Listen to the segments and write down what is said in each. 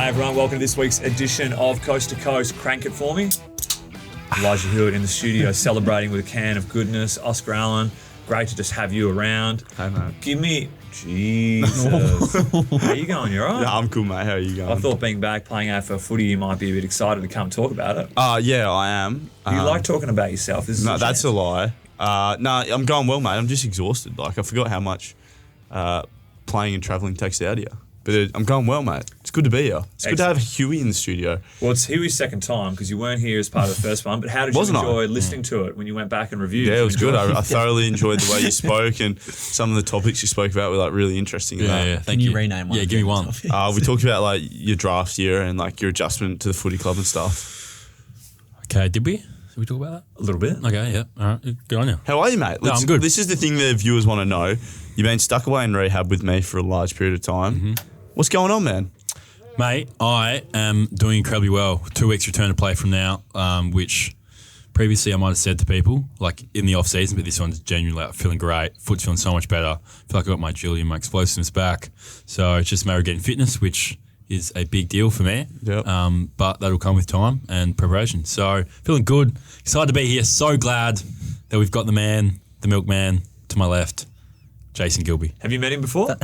Hey everyone, welcome to this week's edition of Coast to Coast. Crank it for me. Elijah Hewett in the studio celebrating with a can of goodness. Oscar Allen, great to just have you around. Hey, mate. Give me... Jesus. How you going? You all right? Yeah, I'm cool, mate. How are you going? I thought being back playing AFL footy, you might be a bit excited to come talk about it. Yeah, I am. You like talking about yourself. This is No, that's a lie. No, I'm going well, mate. I'm just exhausted. Like, I forgot how much playing and travelling takes out of you. But I'm going well, mate. It's good to be here. It's good to have Huey in the studio. Well, it's Huey's second time because you weren't here as part of the first one. But how did you enjoy listening to it when you went back and reviewed? Yeah, it was good. I thoroughly enjoyed the way you spoke, and some of the topics you spoke about were like really interesting. Yeah. Thank you. Rename one. Yeah, give me one. We talked about like your draft year and like your adjustment to the footy club and stuff. Okay, did we? Did we talk about that? A little bit. Okay, yeah. All right, good on you. How are you, mate? No, I'm good. This is the thing the viewers want to know. You've been stuck away in rehab with me for a large period of time. Mm-hmm. What's going on, man? Mate, I am doing incredibly well. 2 weeks return to play from now, which previously I might have said to people, like in the off season, but this one's genuinely like, feeling great. Foot's feeling so much better. I feel like I got my agility and my explosiveness back. So it's just a matter of getting fitness, which is a big deal for me. Yep. But that'll come with time and preparation. So feeling good. Excited to be here. So glad that we've got the man, the Milkman, to my left, Jason Gillbee. Have you met him before?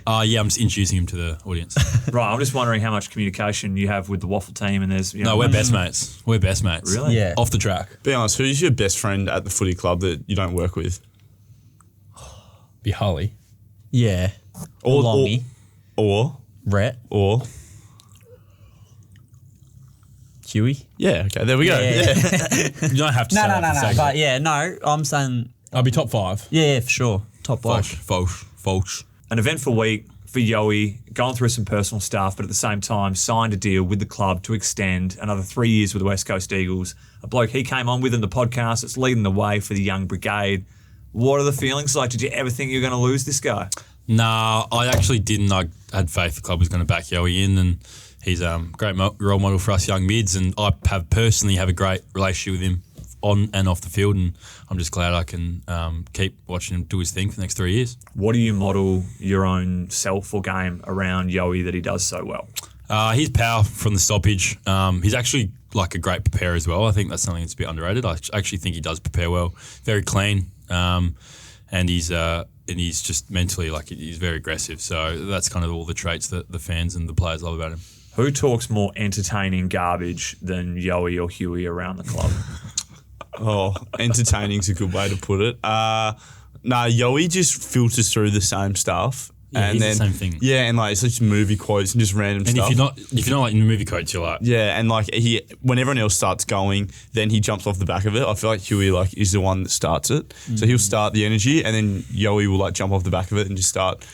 Yeah, I'm just introducing him to the audience. Right, I'm just wondering how much communication you have with the waffle team, and there's No, we're best mates. We're best mates. Really? Yeah. Off the track. Be honest, who's your best friend at the footy club that you don't work with? Be Holly. Yeah. Or Longy. Or Rhett. Huey. Yeah, okay, there we go. Yeah. You don't have to say that for a second. But yeah, no, I'm saying, I'll be top 5. yeah, for sure. Top bloke. False. An eventful week for Yowie, going through some personal stuff, but at the same time signed a deal with the club to extend another 3 years with the West Coast Eagles. A bloke he came on with in the podcast that's leading the way for the young brigade. What are the feelings like? Did you ever think you were going to lose this guy? Nah, I actually didn't. I had faith the club was going to back Yowie in, and he's a great role model for us young mids, and I personally have a great relationship with him on and off the field, and I'm just glad I can keep watching him do his thing for the next 3 years. What do you model your own self or game around Yowie that he does so well? His power from the stoppage. He's actually like a great preparer as well. I think that's something that's a bit underrated. I actually think he does prepare well. Very clean, and he's just mentally like he's very aggressive. So that's kind of all the traits that the fans and the players love about him. Who talks more entertaining garbage than Yowie or Huey around the club? Oh, entertaining's a good way to put it. Yowie just filters through the same stuff. Yeah, and he's then, the same thing. Yeah, and like it's just movie quotes and just random And stuff. if you're not like in the movie coach, you're like, Yeah, and like when everyone else starts going, then he jumps off the back of it. I feel like Huey like is the one that starts it. So he'll start the energy, and then Yowie will like jump off the back of it and just start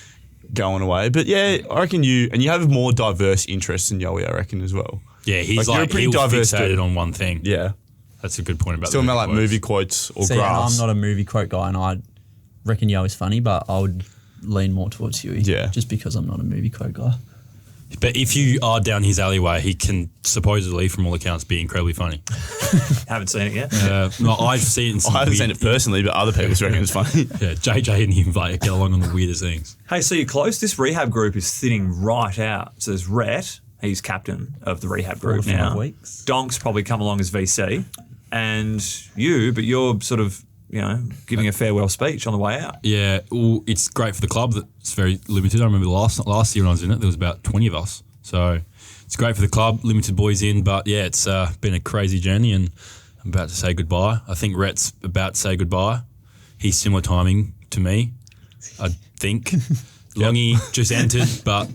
going away. But yeah, I reckon you have more diverse interests than Yowie, I reckon, as well. yeah, he's Like, you're a pretty he'll diverse fixated dude. on one thing. Yeah. That's a good point about Still the about like quotes. movie quotes or See, graphs. I'm not a movie quote guy, and I reckon Yo's funny, but I would lean more towards Huey. Yeah. Just because I'm not a movie quote guy. But if you are down his alleyway, he can supposedly, from all accounts, be incredibly funny. Haven't seen it yet. No, I've seen some I haven't weird- seen it personally, but other people reckon it's funny. Yeah, JJ and him like get along on the weirdest things. Hey, so you're close. This rehab group is thinning right out. So there's Rhett, he's captain of the rehab group 4 to 5 now. weeks. Donk's probably come along as VC. And you, but you're sort of, giving a farewell speech on the way out. Yeah, well, it's great for the club that it's very limited. I remember last year when I was in it, there was about 20 of us. So it's great for the club, limited boys in. But yeah, it's been a crazy journey, and I'm about to say goodbye. I think Rhett's about to say goodbye. He's similar timing to me, I think. Longy just entered, but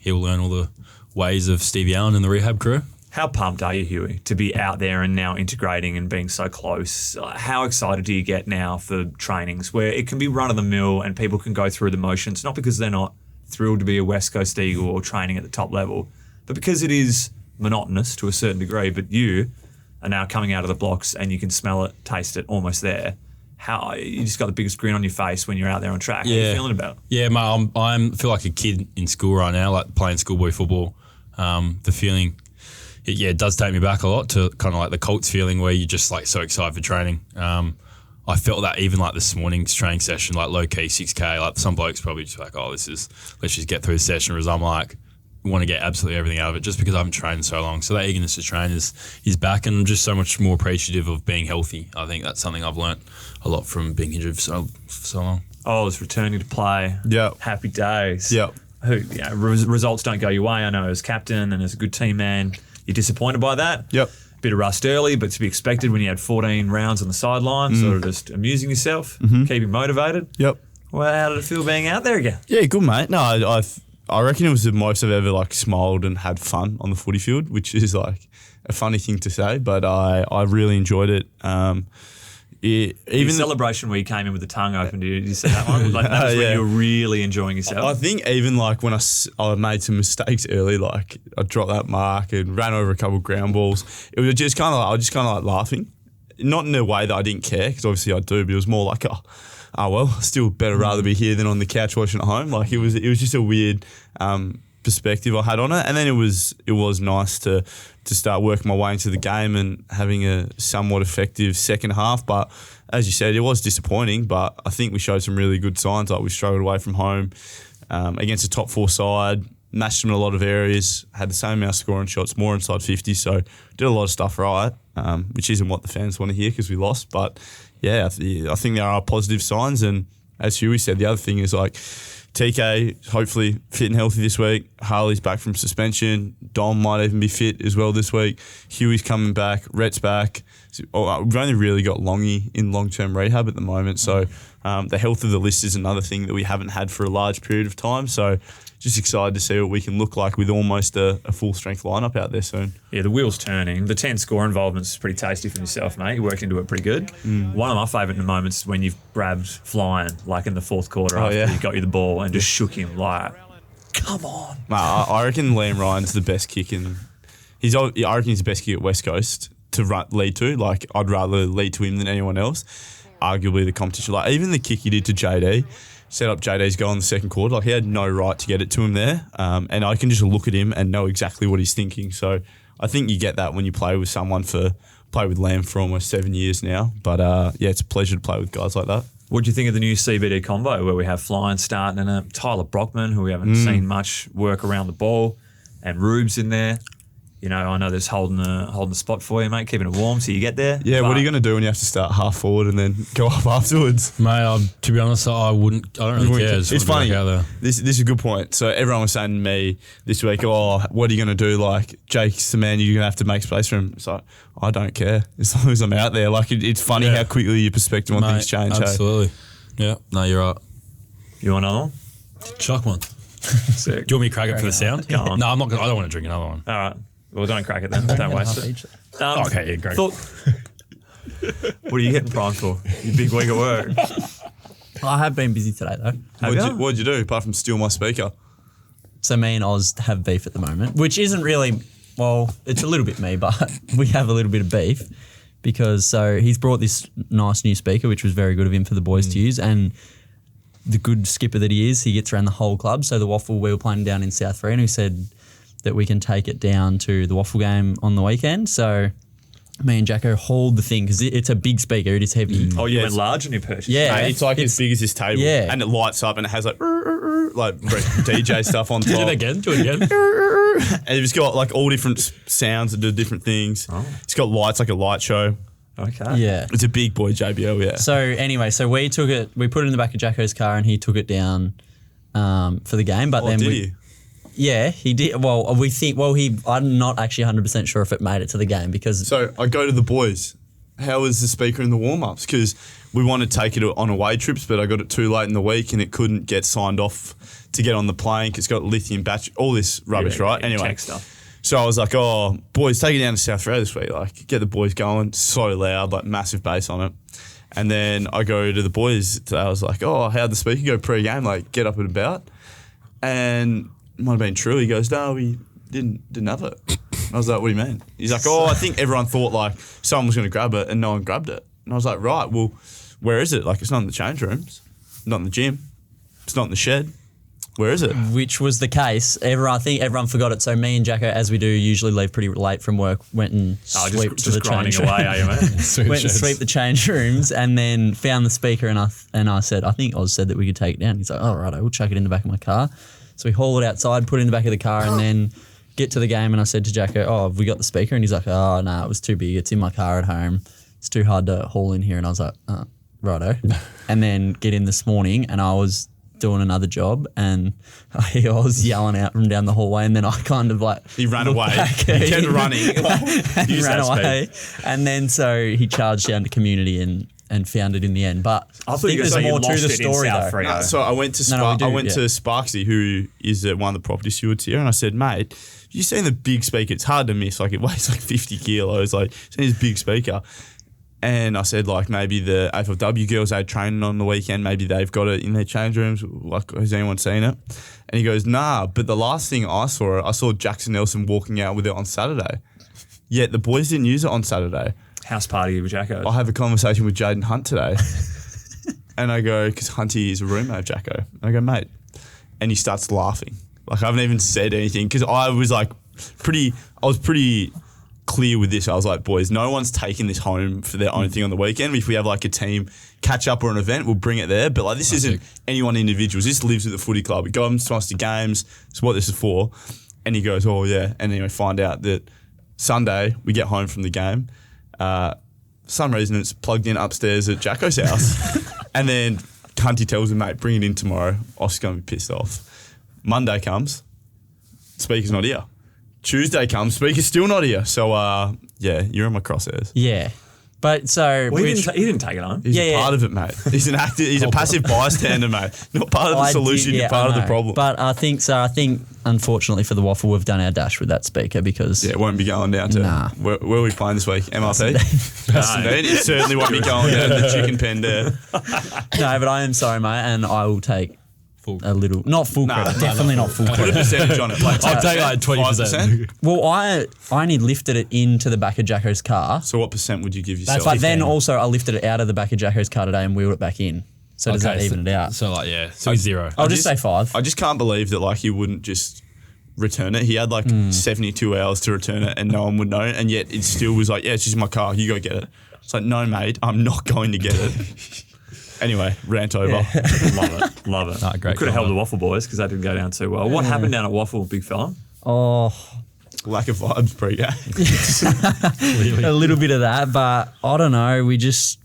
he'll learn all the ways of Stevie Allen and the rehab crew. How pumped are you, Huey, to be out there and now integrating and being so close? How excited do you get now for trainings where it can be run-of-the-mill and people can go through the motions, not because they're not thrilled to be a West Coast Eagle or training at the top level, but because it is monotonous to a certain degree, but you are now coming out of the blocks and you can smell it, taste it, almost there. How you just got the biggest grin on your face when you're out there on track. How are you feeling about it? Yeah, mate, I feel like a kid in school right now, like playing schoolboy football. The feeling... it does take me back a lot to kind of like the Colts feeling where you're just like so excited for training. I felt that even like this morning's training session, like low key 6K, like some blokes probably just like, let's just get through the session. Whereas I'm like, want to get absolutely everything out of it just because I haven't trained in so long. So that eagerness to train is back, and I'm just so much more appreciative of being healthy. I think that's something I've learnt a lot from being injured for so long. Oh, it's returning to play. Yep. Happy days. Yep. Results don't go your way. I know as captain and as a good team man, you're disappointed by that. Yep. Bit of rust early, but to be expected when you had 14 rounds on the sideline, sort of just amusing yourself, keeping motivated. Yep. Well, how did it feel being out there again? Yeah, good, mate. No, I reckon it was the most I've ever like smiled and had fun on the footy field, which is like a funny thing to say, but I really enjoyed it. Even celebration where you came in with the tongue open, did you see that one? Like that was when you were really enjoying yourself. I think even like when I made some mistakes early, like I dropped that mark and ran over a couple of ground balls. It was just kind of like, I was just kind of like laughing, not in a way that I didn't care, because obviously I do, but it was more like, oh well, still better rather be here than on the couch watching at home. Like it was just a weird perspective I had on it, and then it was nice to start working my way into the game and having a somewhat effective second half. But as you said, it was disappointing, but I think we showed some really good signs. Like we struggled away from home against a top 4 side, matched them in a lot of areas, had the same amount of scoring shots, more inside 50, so did a lot of stuff right, which isn't what the fans want to hear because we lost. But yeah, I think there are positive signs, and as Huey said, the other thing is like TK hopefully fit and healthy this week. Harley's back from suspension. Dom might even be fit as well this week. Huey's coming back. Rhett's back. We've only really got Longy in long-term rehab at the moment, so the health of the list is another thing that we haven't had for a large period of time. So just excited to see what we can look like with almost a full-strength lineup out there soon. Yeah, the wheel's turning. The 10 score involvement's pretty tasty from yourself, mate. You worked into it pretty good. One of my favourite moments when you've grabbed Flying, like in the fourth quarter after he got you the ball and just shook him like, come on. I reckon Liam Ryan's the best kick I reckon he's the best kick at West Coast to lead to. Like, I'd rather lead to him than anyone else. Arguably the competition. Like, even the kick he did to JD, set up JD's goal in the second quarter. Like, he had no right to get it to him there. And I can just look at him and know exactly what he's thinking. So I think you get that when you play with Lamb for almost 7 years now. But yeah, it's a pleasure to play with guys like that. What do you think of the new CBD combo where we have Flying starting and a Tyler Brockman, who we haven't seen much work around the ball, and Rubes in there? You know, I know there's holding the spot for you, mate, keeping it warm till you get there. Yeah, what are you going to do when you have to start half forward and then go up afterwards? Mate, to be honest, I don't really care. It's funny. This is a good point. So everyone was saying to me this week, what are you going to do? Like, Jake's the man, you're going to have to make space for him. So I don't care as long as I'm out there. Like, it's funny how quickly your perspective on things change. Absolutely. Yeah, no, you're right. You want another one? Chuck one. Sick. Do you want me to crack it for the sound? Go on. No, I'm not. I don't want to drink another one. All right. Well, don't crack it then. Don't waste it. Okay, yeah, great. What are you getting primed for? Your big week at work. I have been busy today though. What'd you do apart from steal my speaker? So me and Oz have beef at the moment, which isn't really, well, it's a little bit me, but we have a little bit of beef because so he's brought this nice new speaker, which was very good of him for the boys to use, and the good skipper that he is, he gets around the whole club. So the Waffle, we were playing down in South Free, and he said that we can take it down to the Waffle game on the weekend. So me and Jacko hauled the thing because it's a big speaker. It is heavy. Oh, you went large on your purchase. Yeah. Mate, it's like as big as this table. Yeah. And it lights up and it has like DJ stuff on top. Do it again. And it's got like all different sounds that do different things. Oh. It's got lights like a light show. Okay. Yeah. It's a big boy JBL, yeah. So anyway, we took it, we put it in the back of Jacko's car and he took it down for the game. But then did he? Yeah, he did. Well, I'm not actually 100% sure if it made it to the game because... So I go to the boys. How was the speaker in the warm-ups? Because we wanted to take it on away trips, but I got it too late in the week and it couldn't get signed off to get on the plane because it's got lithium battery, all this rubbish, right? Anyway, tech stuff. So I was like, boys, take it down to South Australia this week. Like, get the boys going. So loud, like massive bass on it. And then I go to the boys. I was like, how'd the speaker go pre-game? Like, get up and about. And... might have been true. He goes, no, we didn't have it. I was like, what do you mean? He's like, I think everyone thought like someone was going to grab it and no one grabbed it. And I was like, right, well, where is it? Like, it's not in the change rooms, not in the gym, it's not in the shed. Where is it? Which was the case. I think everyone forgot it. So me and Jacko, as we do, usually leave pretty late from work, went and sweep to the change grinding away, are you, mate? went and sweep the change rooms and then found the speaker and I said, I think Oz said that we could take it down. He's like, all right, I will chuck it in the back of my car. So we haul it outside, put it in the back of the car, and then get to the game. And I said to Jacko, "Oh, have we got the speaker?" And he's like, "Oh, no, it was too big. It's in my car at home. It's too hard to haul in here." And I was like, righto. And then get in this morning, and I was doing another job, and I was yelling out from down the hallway, and then I kind of like He ran looked away. back, He kept running. and Use ran that away, and then so he charged down to community and found it in the end. But I thought think you were there's saying you more to lost the it in story South though. Freo. So I went to No, we do, I went yeah. to Sparksy, who is one of the property stewards here, and I said, "Mate, you seen the big speaker? It's hard to miss. Like it weighs like 50 kilos. Like seen this big speaker." And I said, like, maybe the AFLW girls they had training on the weekend, maybe they've got it in their change rooms. Like, has anyone seen it? And he goes, "Nah." But the last thing I saw Jackson Nelson walking out with it on Saturday. Yet the boys didn't use it on Saturday. House party with Jacko. I have a conversation with Jaden Hunt today. And I go, because Hunty is a roommate of Jacko. And I go, "Mate." And he starts laughing. Like, I haven't even said anything because I was pretty clear with this. I was like, "Boys, no one's taking this home for their own thing on the weekend. If we have like a team catch up or an event, we'll bring it there. But like, this isn't anyone individuals. This lives at the footy club. It comes to us to games. It's what this is for." And he goes, "Oh yeah." And then we find out that Sunday we get home from the game. For some reason it's plugged in upstairs at Jacko's house. And then Hunty tells him, "Mate, bring it in tomorrow." Oscar's going to be pissed off. Monday comes, speaker's not here. Tuesday comes, speaker's still not here. So, yeah, you're in my crosshairs. Yeah, but so Well, he didn't take it home. He's Yeah, a yeah. part of it, mate. He's an active. He's a passive bystander, mate. Not part of the solution. You're part of the problem. But I think so. I think unfortunately for the Waffle, we've done our dash with that speaker because Yeah, it won't be going down to Nah. where are we playing this week? MRP. It certainly won't be going down to the chicken pen there. no. But I am sorry, mate, and I will take Full. a little, not full Nah, credit, nah, definitely not full Put a credit. percentage on it. Like I'll take like 5%. 20%. Well, I only lifted it into the back of Jacko's car, So what percent would you give yourself? but then also I lifted it out of the back of Jacko's car today and wheeled it back in. So does that even it out? So like, yeah, so zero. I'll just say 5. I just can't believe that like he wouldn't just return it. He had like 72 hours to return it and no one would know. And yet it still was like, "Yeah, it's just my car. You go get it." It's like, "No, mate, I'm not going to get it." Anyway, rant over. Love it. Nah, great Could have helped the combo. Waffle boys because that didn't go down too well. What happened down at Waffle, big fella? Oh, Lack of vibes pre-game. a little bit of that, but I don't know. We just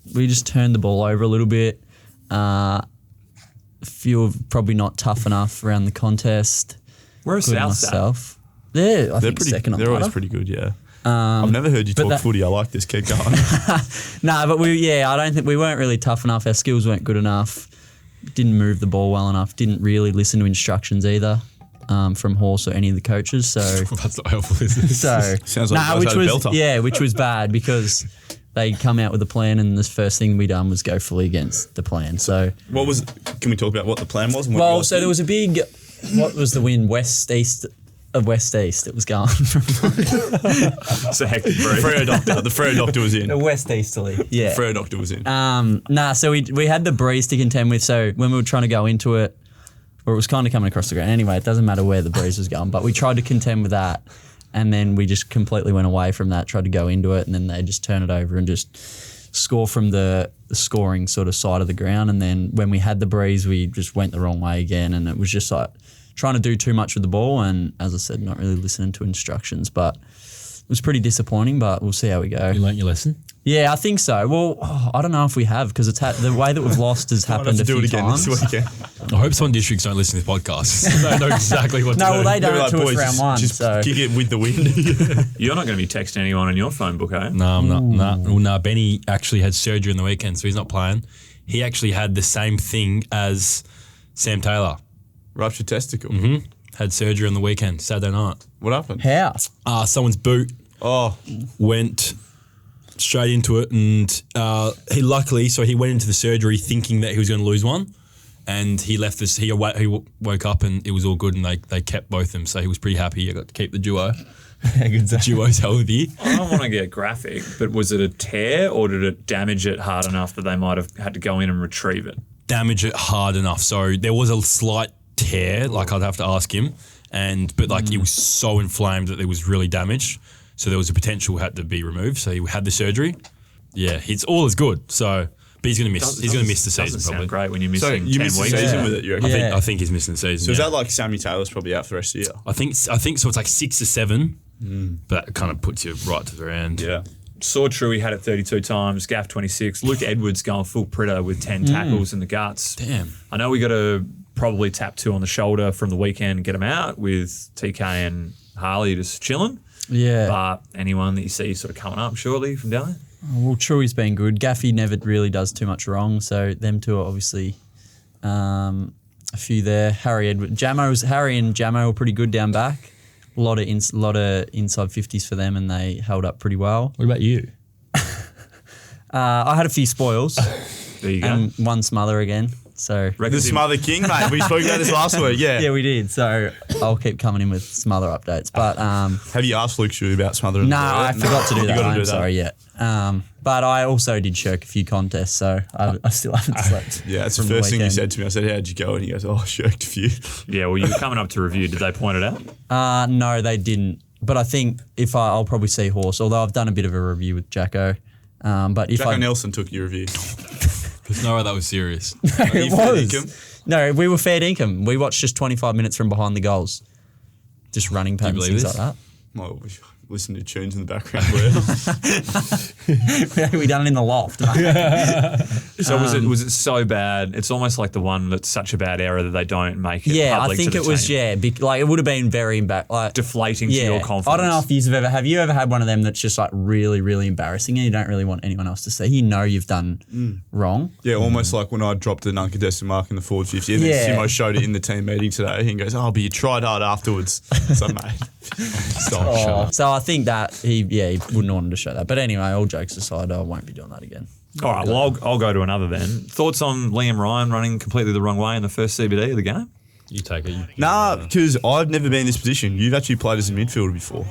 turned the ball over a little bit. A few of probably not tough enough around the contest. Where's Including South at? myself. They're I They're think pretty. second on They're always ladder. pretty good. Yeah. I've never heard you but talk that- footy. I like this. Keep going. No, but I don't think we weren't really tough enough. Our skills weren't good enough. Didn't move the ball well enough. Didn't really listen to instructions either from Horse or any of the coaches. So, That's not helpful, is it? Sounds like you guys which had a was belter. which was bad because they come out with a plan, and the first thing we done was go fully against the plan. So, What was? Can we talk about what the plan was? And what you well, guys so did? there was a big. What was the wind? West east of west east. It was going from It's a hectic breed. Freo doctor. The Freo doctor was in. west easterly. Yeah. Freo doctor was in. So we had the breeze to contend with. So when we were trying to go into it, or it was kind of coming across the ground. Anyway, it doesn't matter where the breeze was going, but we tried to contend with that, and then we just completely went away from that. Tried to go into it, and then they just turn it over and just score from the scoring sort of side of the ground. And then when we had the breeze, we just went the wrong way again, and it was just like trying to do too much with the ball, and as I said, not really listening to instructions. But it was pretty disappointing. But we'll see how we go. You learnt your lesson? Yeah, I think so. Well, I don't know if we have because it's the way that we've lost has Might have happened to a do few it again times. this weekend. I hope some districts don't listen to this podcast. They know exactly what to No, do. well, they They're done it like, to us "Boys, round one. just So kick it with the wind." You're not going to be texting anyone on your phone book, eh? No, I'm not. No, Benny actually had surgery on the weekend, so he's not playing. He actually had the same thing as Sam Taylor. Ruptured testicle. Had surgery on the weekend, Saturday night. What happened? how? Someone's boot Oh, went straight into it, and he went into the surgery thinking that he was going to lose one, and he left this. He woke up and it was all good, and they kept both of them, so he was pretty happy. He got to keep the duo. Duo's healthy. I don't want to get graphic, but was it a tear or did it damage it hard enough that they might have had to go in and retrieve it? Damage it hard enough. So there was a slight tear, like I'd have to ask him, but it was so inflamed that it was really damaged. So there was a potential had to be removed. So he had the surgery. Yeah, it's all is good. So, But he's going to miss. He's going to miss the season Doesn't probably. sound great when you're So missing you 10 missed the weeks. season Yeah. with it, you reckon? Yeah. I think he's missing the season. So is yeah. that like Sammy Taylor's probably out for the rest of the year? I think so. It's like 6 to 7, but that kind of puts you right to the end. Yeah. Saw Truey had it 32 times, Gaff 26. Luke Edwards going full Pritter with 10 tackles in the guts. Damn. I know we got to probably tap 2 on the shoulder from the weekend and get him out with TK and Harley just chilling. Yeah. But anyone that you see sort of coming up shortly from down there? Well, Truey's been good. Gaffy never really does too much wrong, so them two are obviously a few there. Harry and Jamo were pretty good down back. A lot of inside 50s for them, and they held up pretty well. What about you? I had a few spoils There you go. and one smother again. So Reckons The him- Smother King, mate. We spoke about this last week. Yeah. yeah, we did. So I'll keep coming in with smother updates. But Have you asked Luke Shuey about smothering? no, I forgot to do You that. gotta do I'm that. sorry yet. But I also did shirk a few contests, so I still haven't slept. Yeah, that's the from first thing you weekend. said to me. I said, "How'd you go?" And he goes, "Oh, I shirked a few." Yeah, well, you were coming up to review. Did they point it out? No, they didn't. But I think I'll probably see Horse, although I've done a bit of a review with Jacko. But if Jacko I Nelson took your review. There's no way that was serious. Are you it fair was. dinkum? No, we were fair dinkum. We watched just 25 minutes from behind the goals, just running patterns, believe things this? like Well, we listen to tunes in the background. Where that. We done it in the loft. So was it so bad? It's almost like the one that's such a bad error that they don't make it Yeah, I public think to it the was. team. Yeah, like it would have been very like Deflating to your confidence. I don't know if you've ever have you ever had one of them that's just like really, really embarrassing and you don't really want anyone else to see. You know you've done wrong. yeah, almost like when I dropped an uncontested mark in the forward 50, and Yeah. then Simo showed it in the team meeting today. And goes, "Oh, but you tried hard afterwards." So, mate, stop. Shut up. So I think that he wouldn't want to show that. But anyway, all jokes aside, I won't be doing that again. All right, well, I'll go to another then. Thoughts on Liam Ryan running completely the wrong way in the first CBD of the game? You take it. Nah, because I've never been in this position. You've actually played as a midfielder before.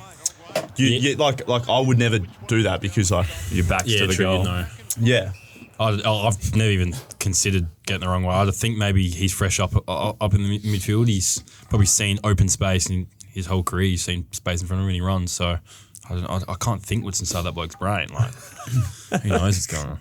You like I would never do that because like Your back's Yeah, to the true. goal. No. yeah. I've never even considered getting the wrong way. I think maybe he's fresh up in the midfield. He's probably seen open space in his whole career. He's seen space in front of him when he runs. So I can't think what's inside that bloke's brain. Like, who knows what's going on?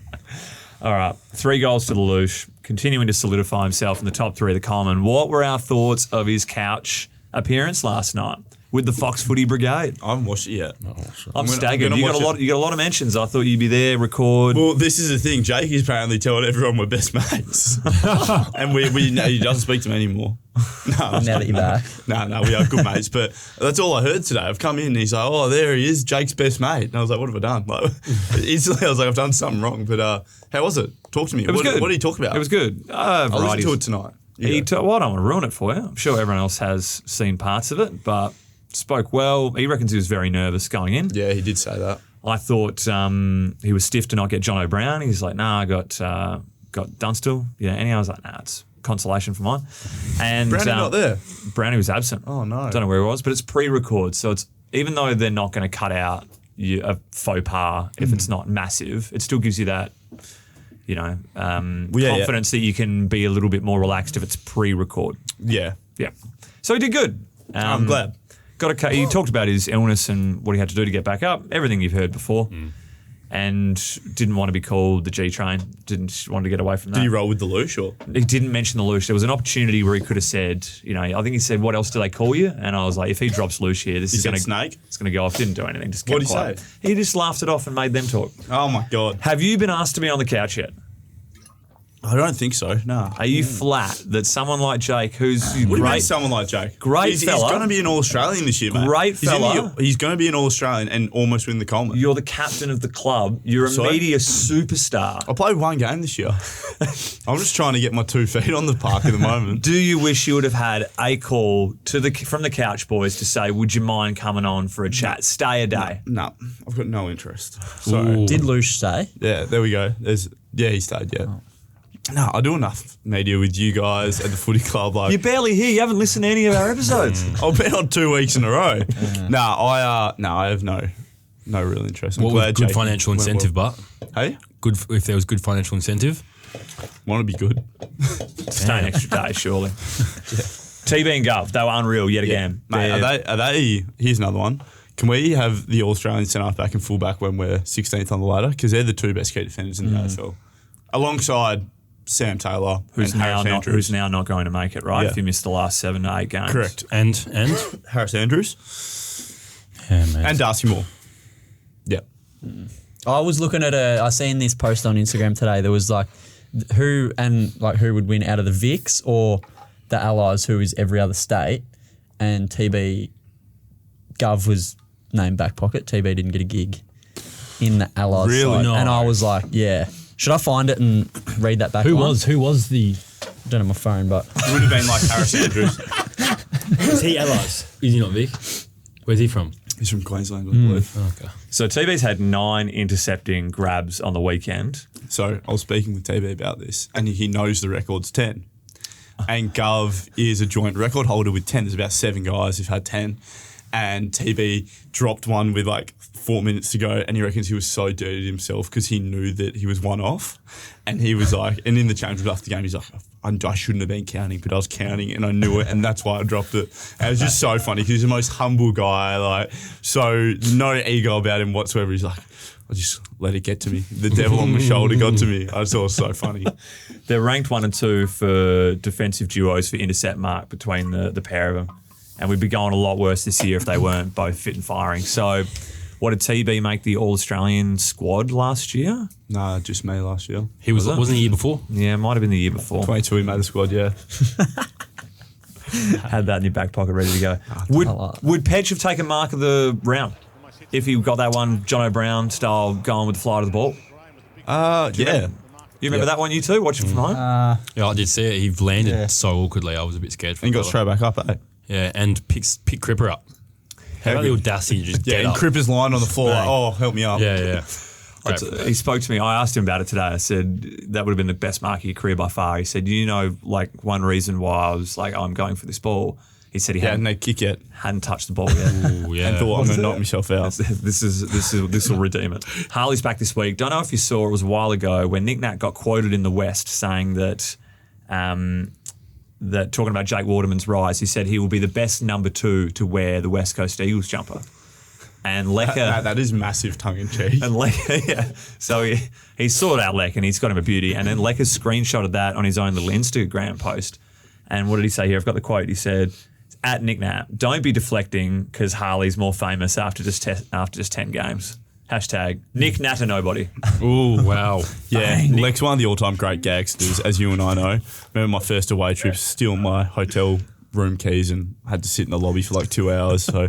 All right, 3 goals to the Loosh, continuing to solidify himself in the top 3 of the Common. What were our thoughts of his couch appearance last night with the Fox Footy Brigade? I haven't watched it yet. I'm gonna- staggered. I'm You gonna got a watch lot. You got a lot of mentions. I thought you'd be there, record. Well, this is the thing. Jake is apparently telling everyone we're best mates, and he doesn't speak to me anymore. No, Now that you're back. no, we are good mates. But that's all I heard today. I've come in and he's like, "Oh, there he is, Jake's best mate." And I was like, "What have I done?" Like, instantly, I was like, "I've done something wrong." But how was it? Talk to me. it was good. What did he talk about? It was good. I'll listen Varieties. to it tonight. Well, I don't want to ruin it for you. I'm sure everyone else has seen parts of it, but spoke well. He reckons he was very nervous going in. Yeah, he did say that. I thought he was stiff to not get John O'Brien. He's like, "Nah, I got Dunstall." Yeah, and I was like, "Nah, it's consolation for mine." And Brownie not there. Brownie was absent. Oh, no. Don't know where he was, but it's pre-record, so it's even though they're not going to cut out a faux pas if it's not massive, it still gives you that, yeah. confidence that you can be a little bit more relaxed if it's pre-record. Yeah, Yeah. So he did good. I'm glad. He talked about his illness and what he had to do to get back up. Everything you've heard before. And didn't want to be called the G train. Didn't want to get away from that. Did he roll with the Loosh or? He didn't mention the Loosh. There was an opportunity where he could have said, I think he said, "What else do they call you?" And I was like, if he drops Loosh here, this He is said going to snake? It's going to go off. Didn't do anything. Just kept What'd he quiet. say? He just laughed it off and made them talk. Oh my God. Have you been asked to be on the couch yet? I don't think so. No. Are you flat that someone like Jake, who's What do you mean great, someone like Jake? Great he's fella. going to be an All-Australian this year, mate. Great fella. He's going to be an All-Australian and almost win the Coleman. you're the captain of the club. You're a Sorry? media superstar. I played one game this year. I'm just trying to get my 2 feet on the park at the moment. Do you wish you would have had a call from the Couch Boys to say, "Would you mind coming on for a chat? Stay a day." No, I've got no interest. Sorry. Did Loosh say? Yeah, there we go. He stayed, yeah. No, I do enough media with you guys at the footy club. Like, You're barely here. You haven't listened to any of our episodes. I've been on 2 weeks in a row. I have no real interest. I'm What glad was good Jake financial went incentive, well. but Hey, good if there was good financial incentive. want to be good. Stay an extra day, surely. TB and Gov, they were unreal yet again. Mate, are they? Here's another one. Can we have the All-Australian centre back and fullback when we're 16th on the ladder? Because they're the 2 best key defenders in the AFL. alongside Sam Taylor who's and Harris Andrews. who's now not going to make it, right? Yeah. If you missed the last 7 to 8 games. Correct. And Harris Andrews yeah, man. and Darcy Moore. Yep. I was looking at I seen this post on Instagram today. There was like who would win out of the Vics or the Allies, who is every other state, and TB Gov was named back pocket. TB didn't get a gig in the Allies Really? side. No. And I was like, yeah. Should I find it and read that back? Who line? was the? Don't have my phone, but It would have been like Harris Andrews. Is he Allies? Is he not Vic? Where's he from? He's from Queensland, I believe. Okay. So TB's had 9 intercepting grabs on the weekend. So I was speaking with TB about this, and he knows the record's 10. And Gov is a joint record holder with 10. There's about 7 guys who've had 10. And TB dropped one with like 4 minutes to go, and he reckons he was so dirty to himself because he knew that he was one off. And he was like, and in the change room after the game, he's like, I shouldn't have been counting, but I was counting and I knew it, and that's why I dropped it. And it was just so funny because he's the most humble guy, like, so no ego about him whatsoever. He's like, I just let it get to me. The devil on my shoulder got to me. I just thought it was so funny. They're ranked 1 and 2 for defensive duos for intercept mark between the pair of them. And we'd be going a lot worse this year if they weren't both fit and firing. So what did TB make the All-Australian squad last year? Nah, just me last year. He wasn't he the year before? Yeah, it might have been the year before. 22, he made the squad, yeah. Had that in your back pocket ready to go. Would Pedge have taken mark of the round if he got that one Jono Brown style going with the fly to the ball? Yeah. You remember that one, you two, watching from home? Yeah, I did see it. He landed so awkwardly. I was a bit scared for And him. got straight back up, eh? Yeah, and pick Cripper up. How about the audacity to just Yeah, get and up? Cripper's lying on the floor, like, Bang. oh, help me up. Yeah, yeah. Great for He spoke to me. I asked him about it today. I said, that would have been the best mark of your career by far. He said, you know, like one reason why I was like, I'm going for this ball. He said he Yeah, and they kick it. hadn't touched the ball yet. Ooh, yeah. And thought, I'm going to knock myself out. This will redeem it. Harley's back this week. Don't know if you saw, it was a while ago when Nick Nat got quoted in the West saying that that talking about Jake Waterman's rise, he said he will be the best number 2 to wear the West Coast Eagles jumper. And Lecker... That is massive tongue-in-cheek. And Lecker, yeah. So he sorted out Leck and he's got him a beauty. And then Lecker screenshotted that on his own little Instagram post. And what did he say here? I've got the quote. He said, at Nick Nat, don't be deflecting because Harley's more famous after just 10 games. Hashtag Nick Nat or nobody. Ooh, wow. Yeah, Lex, one of the all-time great gangsters, as you and I know. Remember my first away trip, steal my hotel room keys and had to sit in the lobby for like 2 hours. So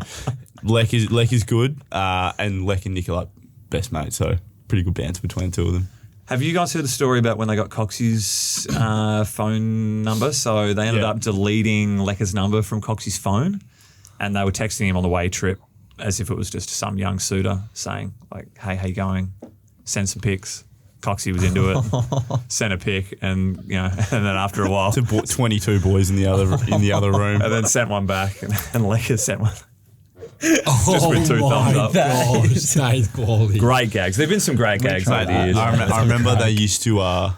Lek is good, and Lek and Nick are like best mates. So pretty good banter between the two of them. Have you guys heard the story about when they got Coxie's phone number? So they ended up deleting Lecker's number from Coxie's phone, and they were texting him on the way trip as if it was just some young suitor saying, like, hey, how you going? Send some pics. Coxie was into it, sent a pic, and and then after a while, 22 boys in the other room. and then sent one back, and Lecker sent one. Oh, Just with 2 thumbs up. Gosh, that is quality. Great gags. There've been some great gags over the years. I remember they used to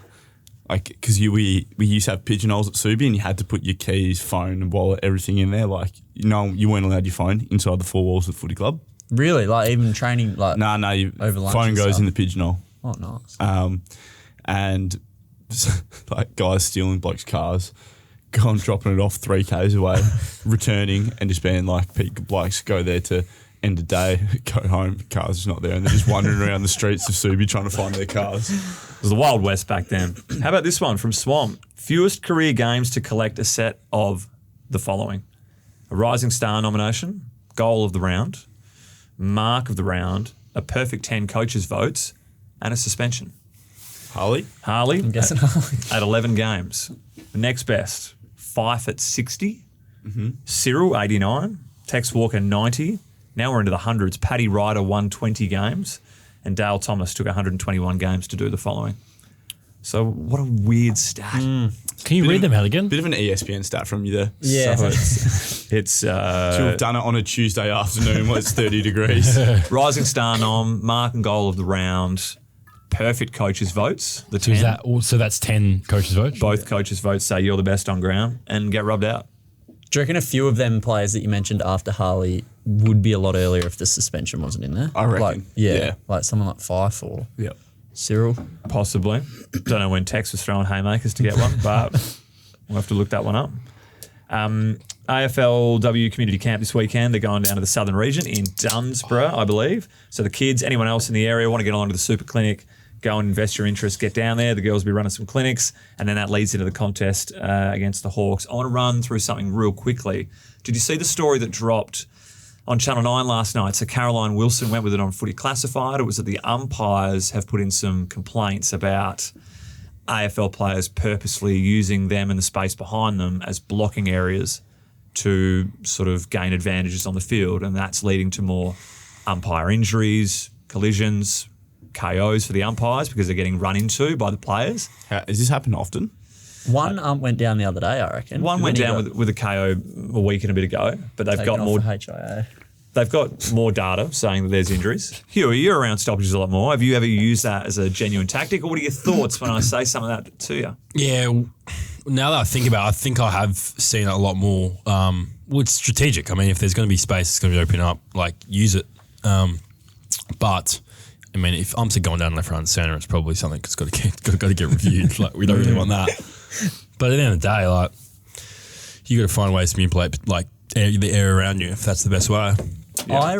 because we used to have pigeonholes at Subi, and you had to put your keys, phone, wallet, everything in there. Like, you weren't allowed your phone inside the 4 walls of the footy club. really, like even training, like No, your Over lunch phone and goes stuff. in the pigeonhole. oh nice. And like guys stealing blokes' cars, going dropping it off 3 k's away, returning, and just being like, blokes go there to end of day, go home, cars is not there, and they're just wandering around the streets of Subi trying to find their cars. It was the Wild West back then. How about this one from Swamp? Fewest career games to collect a set of the following: a Rising Star nomination, goal of the round, mark of the round, a perfect 10 coaches' votes, and a suspension. Harley? Harley I'm guessing at 11 games. Next best, Fife at 60, Cyril 89, Tex Walker 90. Now we're into the hundreds. Paddy Ryder won 20 games, and Dale Thomas took 121 games to do the following. So what a weird stat. Can you read them out again? Bit of an ESPN stat from you there. Yeah. So it's To have done it on a Tuesday afternoon when it's 30 degrees. Rising Star nom, mark and goal of the round, perfect coaches' votes. The 10. So that's 10 coaches' votes? Both coaches' votes say you're the best on ground and get rubbed out. Do you reckon a few of them players that you mentioned after Harley would be a lot earlier if the suspension wasn't in there? I reckon. Like, Yeah. like someone like Fife or... Yep. Cyril. Possibly. Don't know when Tex was throwing haymakers to get one, but we'll have to look that one up. AFLW Community Camp this weekend. They're going down to the southern region in Dunsborough, I believe. So the kids, anyone else in the area want to get along to the Super Clinic, go and invest your interest, get down there. The girls will be running some clinics, and then that leads into the contest against the Hawks. I want to run through something real quickly. Did you see the story that dropped on Channel 9 last night? So Caroline Wilson went with it on Footy Classified. It was that the umpires have put in some complaints about AFL players purposely using them and the space behind them as blocking areas to sort of gain advantages on the field, and that's leading to more umpire injuries, collisions, KOs for the umpires because they're getting run into by the players. Has this happened often? One went down the other day, I reckon. One went down with a KO a week and a bit ago, but they've got more. HIA. They've got more data saying that there's injuries. Huey, you're around stoppages a lot more. Have you ever used that as a genuine tactic, or what are your thoughts when I say some of that to you? Yeah, now that I think about it, I think I have seen it a lot more. Well, it's strategic. I mean, if there's going to be space, it's going to be open up, like, use it. But, I mean, if umps are going down left, right, and centre, it's probably something that's got to get reviewed. Like, we don't really want that. But at the end of the day, like, you got to find ways to manipulate, like, the air around you, if that's the best way. Yeah.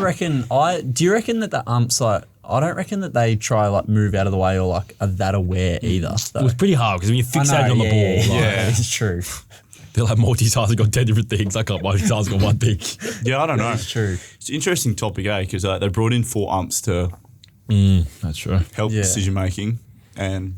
Do you reckon that the umps, like, I don't reckon that they try, like, move out of the way or, like, are that aware either. Well, it's pretty hard because when you're fixated on the ball, it's true. They'll have multitask, got 10 different things. I can't multitask on one thing. Yeah, I don't know. It's true. It's an interesting topic, because they brought in 4 umps to That's true. help decision making, and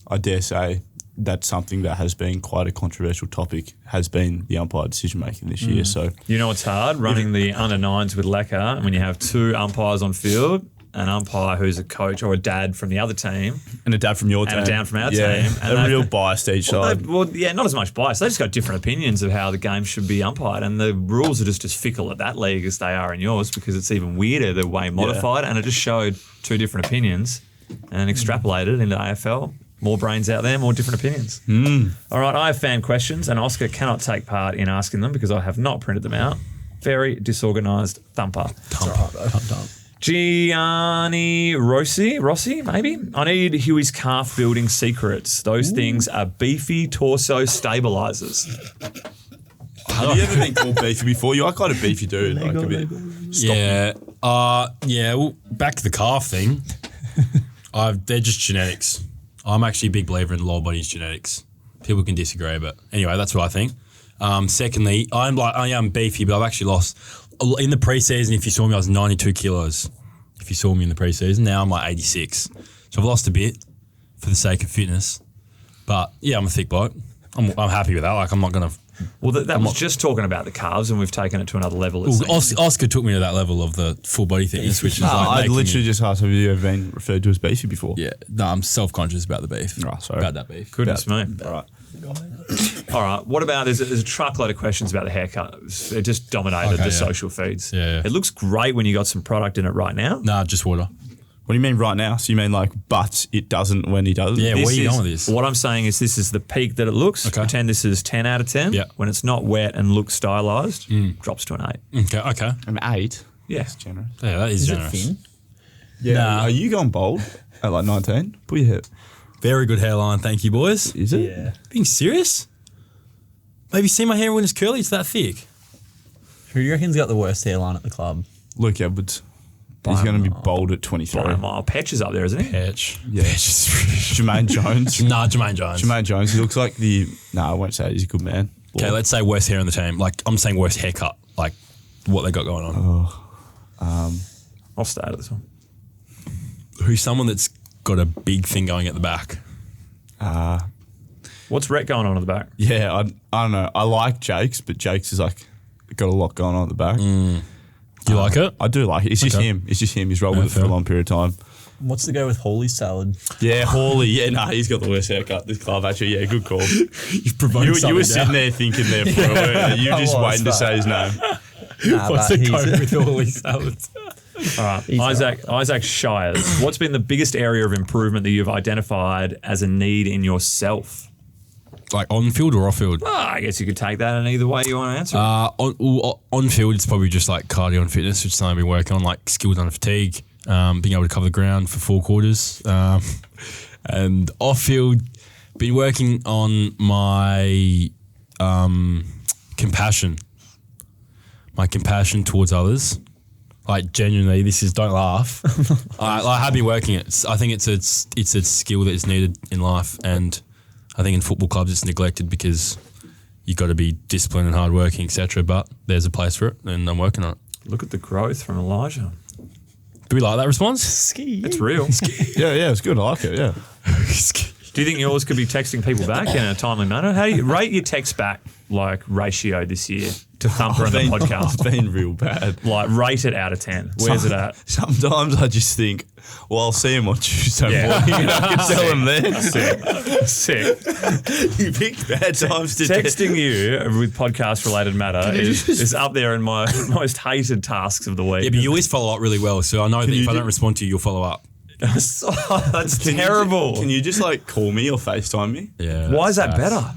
I dare say that's something that has been quite a controversial topic, has been the umpire decision making this year. So You know it's hard running the under 9s with Lecker when you have 2 umpires on field, an umpire who's a coach or a dad from the other team, and a dad from your team, and a dad from our team, and and real bias to each side. Not as much bias. They just got different opinions of how the game should be umpired, and the rules are just as fickle at that league as they are in yours because it's even weirder the way modified, and it just showed 2 different opinions and extrapolated into AFL. More brains out there, more different opinions. All right, I have fan questions, and Oscar cannot take part in asking them because I have not printed them out. Very disorganised thumper. Gianni Rossi, maybe? I need Huey's calf building secrets. Those things are beefy torso stabilisers. Have you ever been called beefy before? You are quite a beefy dude. Like a bit. Yeah. Well, back to the calf thing. They're just genetics. I'm actually a big believer in lower body's genetics. People can disagree, but anyway, that's what I think. Secondly, I am beefy, but I've actually lost in the preseason. If you saw me, I was 92 kilos. If you saw me in the preseason, now I'm like 86. So I've lost a bit for the sake of fitness. But yeah, I'm a thick bloke. I'm happy with that. Like, I'm not gonna. Well, that was just talking about the calves, and we've taken it to another level. Oscar took me to that level of the full body fitness, which is like I literally just asked, have you ever been referred to as beefy before? Yeah, no, I'm self-conscious about the beef. Oh, sorry. About that beef. Goodness me. All right. All right. What about there's a truckload of questions about the haircuts. It just dominated the social feeds. Yeah. It looks great when you got some product in it right now. Nah, just water. What do you mean right now? So you mean like, but it doesn't when he does? Yeah, where are you going with this? What I'm saying is this is the peak that it looks. Okay. Pretend this is 10 out of 10. Yeah. When it's not wet and looks stylised, drops to an 8. Okay. An 8? Yeah. That's generous. Yeah, that is Is generous. it thin? Yeah. Nah. Are you going bold at like 19? Put your hair. Very good hairline, thank you, boys. Is it? Yeah. Being serious? Maybe see my hair when it's curly, it's that thick. Who do you reckon's got the worst hairline at the club? Luke Edwards. He's going to be bold at 23. By a mile. Petch is up there, isn't he? Patch. Yeah. Jermaine Jones. Nah, Jermaine Jones. Jermaine Jones. He looks like I won't say it. He's a good man. Okay, let's say worst hair on the team. Like, I'm saying worst haircut. Like, what they got going on. I'll stay out of this one. Who's someone that's got a big thing going at the back? What's Rhett going on at the back? Yeah, I don't know. I like Jake's, but Jake's is like got a lot going on at the back. Do you like it? I do like it. It's just him. It's just him. He's rolled with it for a long period of time. What's the go with Hawley's salad? Yeah, Hawley. Yeah, he's got the worst haircut. This club, actually. Yeah, good call. You've provoked You were sitting there thinking there for a minute. You just waiting to say his name. What's the go with all these salads? All right. Isaac Shires. What's been the biggest area of improvement that you've identified as a need in yourself? Like on field or off field? I guess you could take that in either way you want to answer. On field, it's probably just like cardio and fitness, which is something I've been working on, like skills under fatigue. being able to cover the ground for 4 quarters. And off-field, been working on my compassion. My compassion towards others. Like, genuinely, don't laugh. I have been working it. I think it's a skill that is needed in life, and I think in football clubs it's neglected because you've got to be disciplined and hardworking, etc. But there's a place for it, and I'm working on it. Look at the growth from Elijah. Do we like that response? It's real. Yeah, it's good. I like it, yeah. Do you think yours could be texting people back in a timely manner? How do you rate your text back ratio this year to Thumper and the podcast? It's been real bad. Rate it out of 10. Where's it at? Sometimes I just think, well, I'll see him on Tuesday morning and I can tell him then. Sick. You picked bad times to Texting you with podcast-related matter is up there in my most hated tasks of the week. Yeah, but you always follow up really well, so I know that if I don't respond to you, you'll follow up. That's terrible. Can you just call me or FaceTime me? Yeah. Why is that better?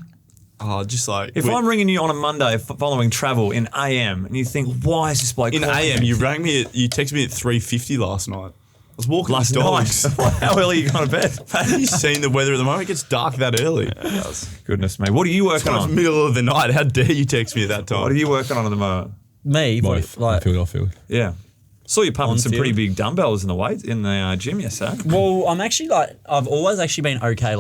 Oh, just If I'm ringing you on a Monday following travel in AM and you think, why is this bloke in calling AM, me? you texted me at 3:50 last night. I was walking Last the dogs. night? How early are you going to bed? Have you seen the weather at the moment? It gets dark that early. Goodness me. What are you working It's on? middle of the night. How dare you text me at that time? What are you working on at the moment? Me, Both. Off-field. Yeah. Saw you pumping some On-field. pretty big dumbbells in the gym yesterday. well, I'm actually I've always actually been okay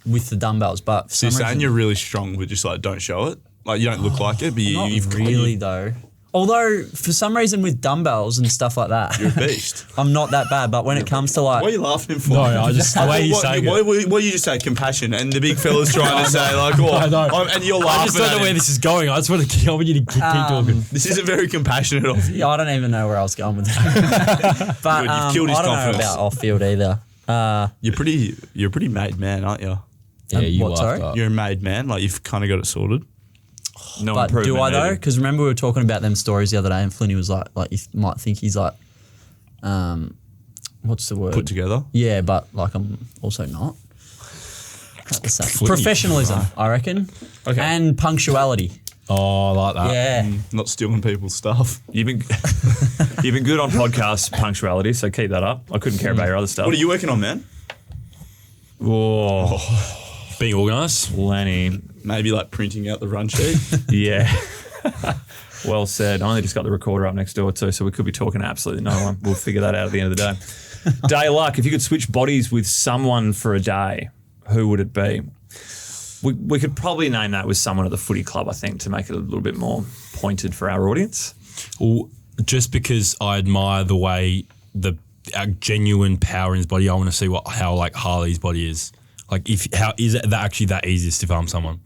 with the dumbbells, but for So you're some saying reason, you're really strong, but just don't show it? Like, you don't look like it, but not you've really though. Although for some reason with dumbbells and stuff like that, You're a beast. I'm not that bad. But when it comes to What are you laughing for? No, I just the way you say it. What you just say? Compassion, and the big fella's trying to say I know. and you're laughing. I just don't know where this is going. I just want to. I want you to keep talking. This isn't very compassionate of you. yeah, I don't even know where I was going with that. But Good, you've killed his I don't confidence. know about off field either. You're a pretty made man, aren't you? Yeah, you what, laughed sorry? up. You're a made man. Like, you've kind of got it sorted. No But improvement do I though? needed. Because remember we were talking about them stories the other day, and Flinny was like you might think he's what's the word? Put together. Yeah, but I'm also not. What's the saying? Flinny. Professionalism, I reckon. Okay. And punctuality. Oh, I like that. Yeah. Not stealing people's stuff. You've been good on podcast punctuality, so keep that up. I couldn't care about your other stuff. What are you working on, man? Oh, Being organised. Lenny. Maybe printing out the run sheet. Yeah. Well said. I only just got the recorder up next door too, so we could be talking to absolutely no one. We'll figure that out at the end of the day. Day luck. If you could switch bodies with someone for a day, who would it be? We could probably name that with someone at the footy club, I think, to make it a little bit more pointed for our audience. Well, just because I admire the way our genuine power in his body, I want to see how Harley's body is. How is it actually that easiest to farm someone?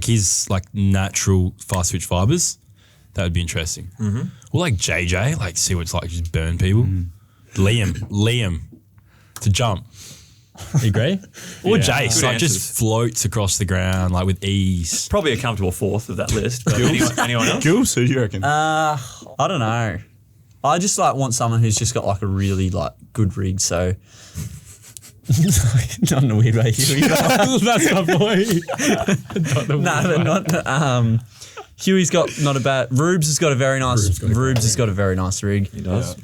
His natural fast twitch fibers, that would be interesting. Mm-hmm. Or JJ, see what it's like to just burn people. Liam to jump. You agree? Or Yeah. Jace, Good answers. just floats across the ground with ease. Probably a comfortable fourth of that list. But anyone else? Jules, who do you reckon? I don't know. I just want someone who's just got a really good rig. So not in a weird way. That's my boy. No, but not. Huey's got not a bad. Rubes has got a very nice. Rubes has got a very nice rig. He does.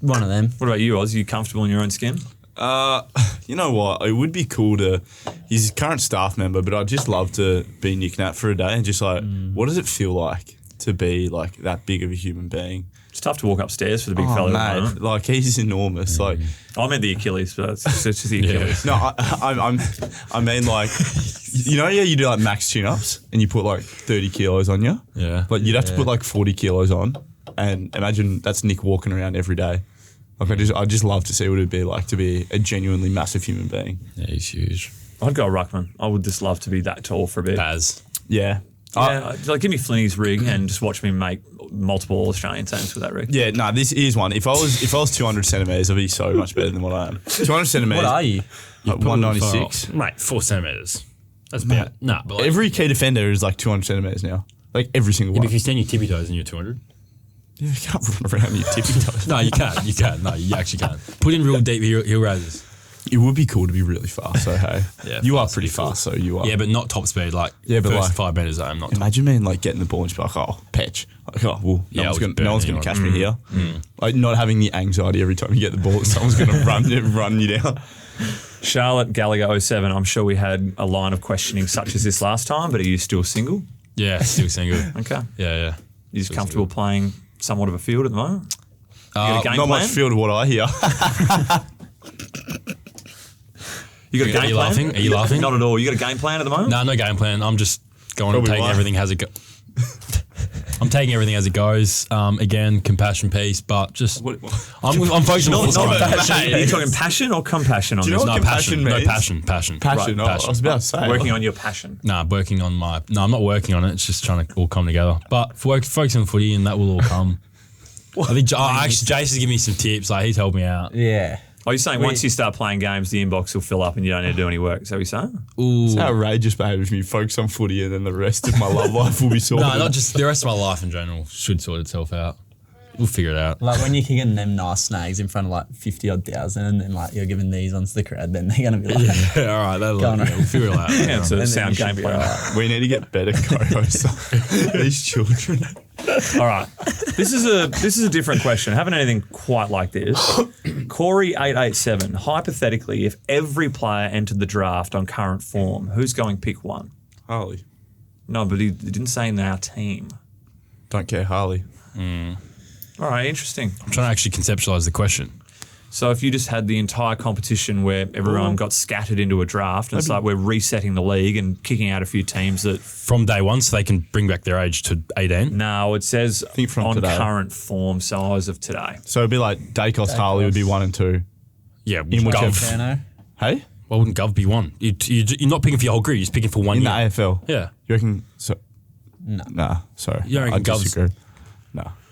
One of them. What about you, Oz? Are you comfortable in your own skin? You know what? It would be cool to. He's a current staff member, but I'd just love to be Nick Nat for a day and just what does it feel like to be that big of a human being? It's tough to walk upstairs for the big fella at the moment. Mate, he's enormous. I meant the Achilles, but it's just the Achilles. No, I mean you do max chin-ups and you put 30 kilos on you. Yeah. You'd have to put 40 kilos on, and imagine that's Nick walking around every day. I just love to see what it'd be like to be a genuinely massive human being. Yeah, he's huge. I'd go Ruckman. I would just love to be that tall for a bit. Baz. Yeah. Yeah, give me Flinny's rig and just watch me make multiple Australian teams with that rig. Yeah, no, this is one. If I was 200 centimeters, I'd be so much better than what I am. 200 centimeters. What are you? 196. Mate, 4 centimetres. That's about... Nah, but Every key defender is 200 centimeters now. Every single if one. you stand your tippy toes and you're 200. You can't run around your tippy toes. No, you can. No, you actually can. Put in real deep heel raises. It would be cool to be really fast, so hey. Yeah, you are fast pretty would be cool. fast, so you are. Yeah, but not top speed. Like, Yeah, but first like- 5 metres, I'm not top. Imagine me like getting the ball and just be like, oh, patch. Like, oh, well, Yeah, no I one's was going burning to catch anyone. me here. Like not having the anxiety every time you get the ball that someone's going to run you down. Charlotte Gallagher 07. I'm sure we had a line of questioning such as this last time, but are you still single? Yeah, still single. Okay. Yeah. You're just comfortable playing somewhat of a field at the moment? You got a game Not plan? much feel to what I hear. You got a game Are you plan? laughing? Are you laughing? Not at all. You got a game plan at the moment? No game plan. I'm just going Probably and taking why. everything as it goes. I'm taking everything as it goes. Again, compassion piece, but just What- I'm focusing on what's Not going on. compassion. Are you talking passion or compassion on Do you this? know No what compassion passion. No means? passion. Passion. Right, Oh, I was about to say. Working on your passion. Nah, working on my. No, I'm not working on it. It's just trying to all come together. But focusing on footy, and that will all come. I think actually Jace has given me some tips. Like he's helped me out. Yeah. Are you saying once you start playing games, the inbox will fill up and you don't need to do any work? Is that what you're saying? It's outrageous behaviour for me. Focus on footy and then the rest of my love life will be sorted. No, not just the rest of my life in general should sort itself out. We'll figure it out. Like when you're kicking them nice snags in front of like 50-odd thousand and then like you're giving these ones to the crowd, then they're going to be like, Yeah, all right, that'll Go on. we'll figure it out. Yeah, it's a then sound you game. should All play right. We need to get better co-hosts. These children. All right. This is a different question. Haven't anything quite like this. Corey887. Hypothetically, if every player entered the draft on current form, who's going pick one? Harley. No, but he didn't say in our team. Don't care, Harley. All right, interesting. I'm trying to actually conceptualize the question. So if you just had the entire competition where everyone got scattered into a draft, and it's like we're resetting the league and kicking out a few teams that. From day one, so they can bring back their age to 18. No, it says think from on today. current form, so as of today. So it'd be like Dacos, Harley would be 1 and 2. Yeah, In whichever- Gov. Turno. Hey? Why wouldn't Gov be one? You're not picking for your whole group. You're just picking for one In the year. AFL. Yeah. You reckon? So, Nah, sorry. You reckon I Gov's- disagree.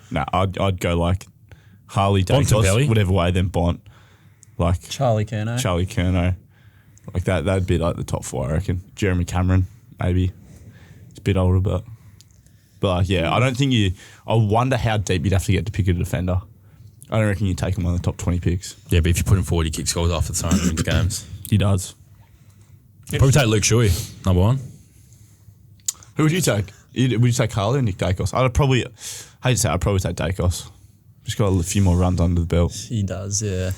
Nah, I'd go like Harley, Bont and Dacos, Belly? whatever way, then Bont. Like Charlie Kerno. Charlie Curnow. Like that'd be like the top 4, I reckon. Jeremy Cameron, maybe. He's a bit older, but yeah, I don't think I wonder how deep you'd have to get to pick a defender. I don't reckon you take him one of the top 20 picks. Yeah, but if you put him forward, he kicks goals off the time and wins games. He does. Probably take Luke Shuey, number 1. Who would you take? Would you take Harley or Nick Dacos? I'd probably take Dacos. Just got a few more runs under the belt. He does, yeah.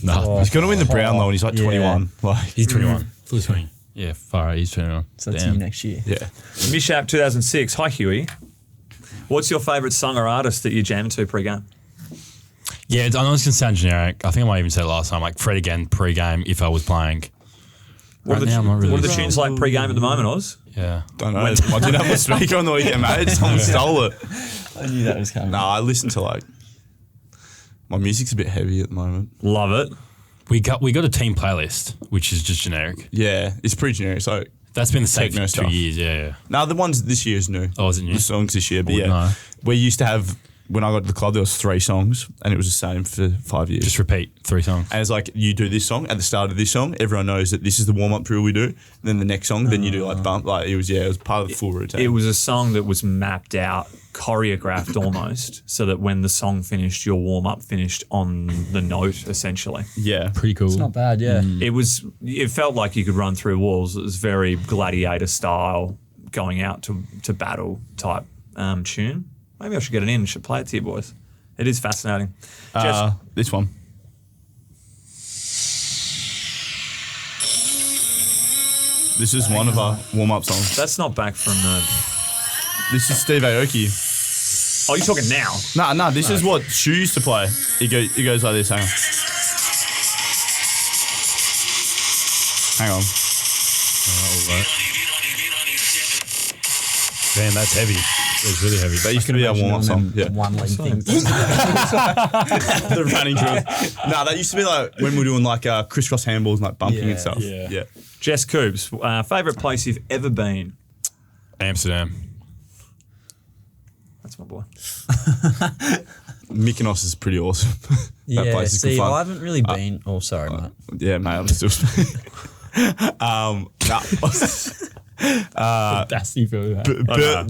No, He's going to win the Brownlow and he's like Yeah. 21. Like, he's 21. Full swing. Yeah, far out. He's 21. So that's Damn. you next year. yeah. Mishap 2006. Hi, Huey. What's your favourite song or artist that you jam to pre-game? Yeah, I know it's going to sound generic. I think I might even say it last time, like Fred again pre-game if I was playing. What Right are the, now, I'm not really what are the sure. tunes like pre-game at the moment, Oz? Yeah. Don't know. I didn't have my speaker on the weekend, mate. Someone stole it. I knew that was coming. No, I listen to like my music's a bit heavy at the moment. Love it. We got a team playlist, which is just generic. Yeah, it's pretty generic. So That's been the same Techno for stuff. 2 years, yeah. no, the ones this year is new. Oh, is it new? The songs this year, but Wouldn't yeah, know. we used to have when I got to the club there was 3 songs and it was the same for 5 years. Just repeat 3 songs. And it's like you do this song at the start of this song, everyone knows that this is the warm up drill we do. And then the next song, then you do like bump. Like it was part of the full routine. It was a song that was mapped out, choreographed almost, so that when the song finished, your warm-up finished on the note, essentially. yeah, Pretty cool. It's not bad, yeah. It felt like you could run through walls. It was very gladiator style, going out to battle type tune. Maybe I should get it in. Should play it to you boys. It is fascinating. Jess, this one. This is one of our warm up songs. that's not back from the. This is Steve Aoki. Oh, you're talking now. Nah, this is what Shu used to play. It goes like this. Hang on. Man, that's heavy. It was really heavy. That used to be our warm up song. Yeah. One leg things. The running drill. Nah, that used to be like when we were doing like crisscross handballs and like bumping Yeah, and stuff. yeah. Yeah. Jess Coobs, favourite place you've ever been? Amsterdam. That's my boy. Mykonos is pretty awesome. That Yeah, place is good see, fun. I haven't really been. Oh, sorry, mate. Yeah, mate, I'm still.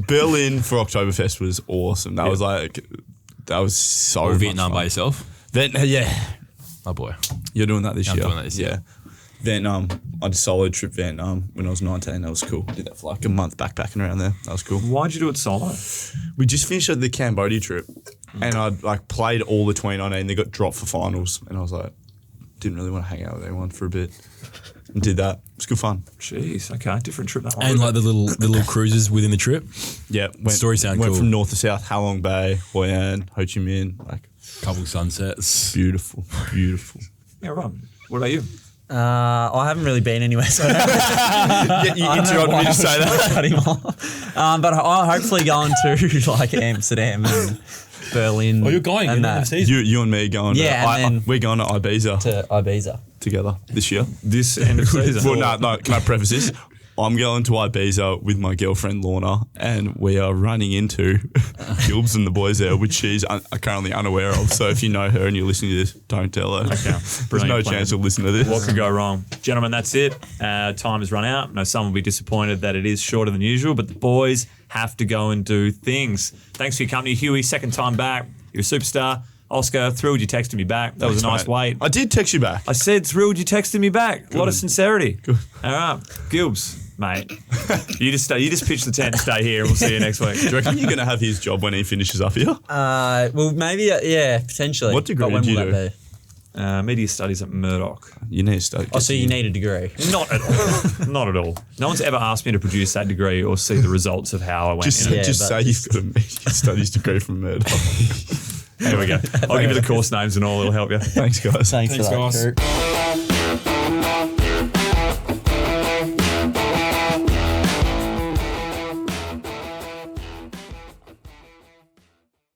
Berlin for Oktoberfest was awesome. That was so Or much Vietnam fun. by yourself. Yeah, My boy. you're doing that this I'm year. doing that this year. Vietnam. I did a solo trip Vietnam when I was 19. That was cool. Did that for like a month backpacking around there. That was cool. Why'd you do it solo? We just finished the Cambodia trip, and I like played all the 2019. They got dropped for finals, and I was like, didn't really want to hang out with anyone for a bit, and did that. It was good fun. Jeez, okay, different trip that one. And like the little cruises within the trip. Yeah, Stories sound went cool. from north to south, Halong Bay, Hoi An, Ho Chi Minh, like Couple sunsets. beautiful, beautiful. Yeah, right. What about you? I haven't really been anywhere, so Yeah, you interrupted me to say that. cut him off. But I'll hopefully going to like Amsterdam and Berlin. Oh, you're going and in that You and me going. Yeah, and then- we're going to Ibiza to Ibiza. together this year. This end of season. Well, no. Can I preface this? I'm going to Ibiza with my girlfriend Lorna, and we are running into Gilbs and the boys there, which she's currently unaware of. So if you know her and you're listening to this, don't tell her. Okay. There's Brilliant no plan. chance she'll listen to this. What could go wrong? Gentlemen, that's it. Time has run out. I know some will be disappointed that it is shorter than usual, but the boys have to go and do things. Thanks for your company, Huey. Second time back. You're a superstar. Oscar, thrilled you texted me back. That was a nice wait. I did text you back. I said thrilled you texted me back. A lot of sincerity. Good. All right. Gilbs, mate. You just pitch the tent and stay here and we'll see you next week. Do you reckon you're going to have his job when he finishes up here? Well, maybe, yeah, potentially. What degree But when did you will do? that be? Media studies at Murdoch. You need to study. Oh, so you need a degree. Not at all. Not at all. No one's ever asked me to produce that degree or see the results of how I went Just, in it. Yeah, just but- say you've got a media studies degree from Murdoch. There we go. I'll give you the course names and all. It'll help you. Thanks, guys. Thanks for that, guys. Drew.